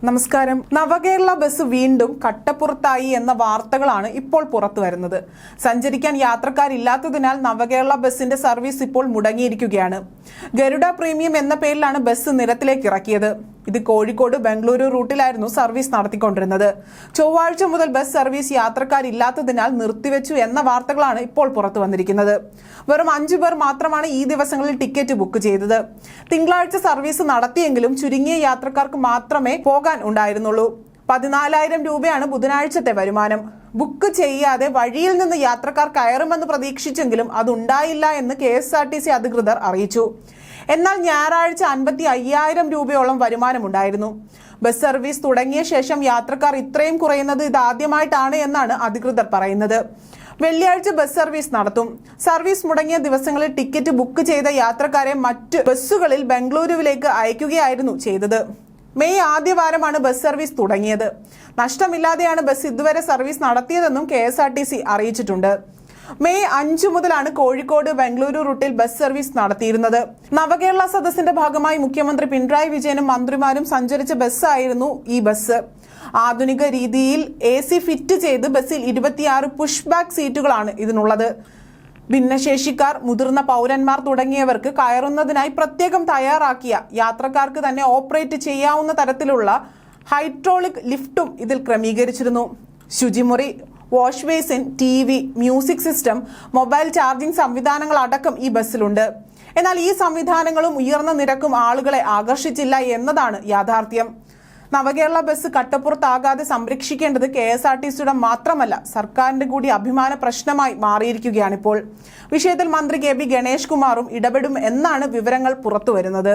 നമസ്കാരം. നവകേരള ബസ് വീണ്ടും കട്ടപ്പുറത്തായി എന്ന വാർത്തകളാണ് ഇപ്പോൾ പുറത്തു വരുന്നത്. സഞ്ചരിക്കാൻ യാത്രക്കാരില്ലാത്തതിനാൽ നവകേരള ബസിന്റെ സർവീസ് ഇപ്പോൾ മുടങ്ങിയിരിക്കുകയാണ്. ഗരുഡ പ്രീമിയം എന്ന പേരിലാണ് ബസ് നിരത്തിലേക്ക് ഇറക്കിയത്. ഇത് കോഴിക്കോട് ബംഗളൂരു റൂട്ടിലായിരുന്നു സർവീസ് നടത്തിക്കൊണ്ടിരുന്നത്. ചൊവ്വാഴ്ച മുതൽ ബസ് സർവീസ് യാത്രക്കാരില്ലാത്തതിനാൽ നിർത്തിവെച്ചു എന്ന വാർത്തകളാണ് ഇപ്പോൾ പുറത്തു വന്നിരിക്കുന്നത്. വെറും 5 പേർ മാത്രമാണ് ഈ ദിവസങ്ങളിൽ ടിക്കറ്റ് ബുക്ക് ചെയ്തത്. തിങ്കളാഴ്ച സർവീസ് നടത്തിയെങ്കിലും ചുരുങ്ങിയ യാത്രക്കാർക്ക് മാത്രമേ പോകാൻ ഉണ്ടായിരുന്നുള്ളൂ. 14,000 രൂപയാണ് ബുധനാഴ്ചത്തെ വരുമാനം. ബുക്ക് ചെയ്യാതെ വഴിയിൽ നിന്ന് യാത്രക്കാർ കയറുമെന്ന് പ്രതീക്ഷിച്ചെങ്കിലും അതുണ്ടായില്ല എന്ന് KSRTC അധികൃതർ അറിയിച്ചു. എന്നാൽ ഞായറാഴ്ച 55,000 രൂപയോളം വരുമാനമുണ്ടായിരുന്നു. ബസ് സർവീസ് തുടങ്ങിയ ശേഷം യാത്രക്കാർ ഇത്രയും കുറയുന്നത് ഇതാദ്യമായിട്ടാണ് എന്നാണ് അധികൃതർ പറയുന്നത്. വെള്ളിയാഴ്ച ബസ് സർവീസ് നടത്തും. സർവീസ് മുടങ്ങിയ ദിവസങ്ങളിൽ ടിക്കറ്റ് ബുക്ക് ചെയ്ത യാത്രക്കാരെ മറ്റ് ബസ്സുകളിൽ ബംഗളൂരുവിലേക്ക് അയക്കുകയായിരുന്നു ചെയ്തത്. മെയ് ആദ്യവാരമാണ് ബസ് സർവീസ് തുടങ്ങിയത്. നഷ്ടമില്ലാതെയാണ് ബസ് ഇതുവരെ സർവീസ് നടത്തിയതെന്നും KSRTC അറിയിച്ചിട്ടുണ്ട്. മെയ് 5 മുതലാണ് കോഴിക്കോട് ബംഗളൂരു റൂട്ടിൽ ബസ് സർവീസ് നടത്തിയിരുന്നത്. നവകേരള സദസ്സിന്റെ ഭാഗമായി മുഖ്യമന്ത്രി പിണറായി വിജയനും മന്ത്രിമാരും സഞ്ചരിച്ച ബസ്സായിരുന്നു ഈ ബസ്. ആധുനിക രീതിയിൽ AC ഫിറ്റ് ചെയ്ത് ബസ്സിൽ 26 പുഷ് ബാക്ക് സീറ്റുകളാണ് ഇതിനുള്ളത്. ഭിന്നശേഷിക്കാർ, മുതിർന്ന പൗരന്മാർ തുടങ്ങിയവർക്ക് കയറുന്നതിനായി പ്രത്യേകം തയ്യാറാക്കിയ യാത്രക്കാർക്ക് തന്നെ ഓപ്പറേറ്റ് ചെയ്യാവുന്ന തരത്തിലുള്ള ഹൈഡ്രോളിക് ലിഫ്റ്റും ഇതിൽ ക്രമീകരിച്ചിരുന്നു. ശുചിമുറി, wash basin, TV, music system, mobile charging സംവിധാനങ്ങൾ അടക്കം ഈ ബസ്സിലുണ്ട്. എന്നാൽ ഈ സംവിധാനങ്ങളും ഉയർന്ന നിരക്കും ആളുകളെ ആകർഷിച്ചില്ല എന്നതാണ് യാഥാർത്ഥ്യം. നവകേരള ബസ് കട്ടപ്പുറത്താകാതെ സംരക്ഷിക്കേണ്ടത് KSRTCയുടെ മാത്രമല്ല, സർക്കാരിന്റെ കൂടി അഭിമാന പ്രശ്നമായി മാറിയിരിക്കുകയാണിപ്പോൾ. വിഷയത്തിൽ മന്ത്രി KB ഗണേഷ് കുമാറും ഇടപെടും എന്നാണ് വിവരങ്ങൾ പുറത്തുവരുന്നത്.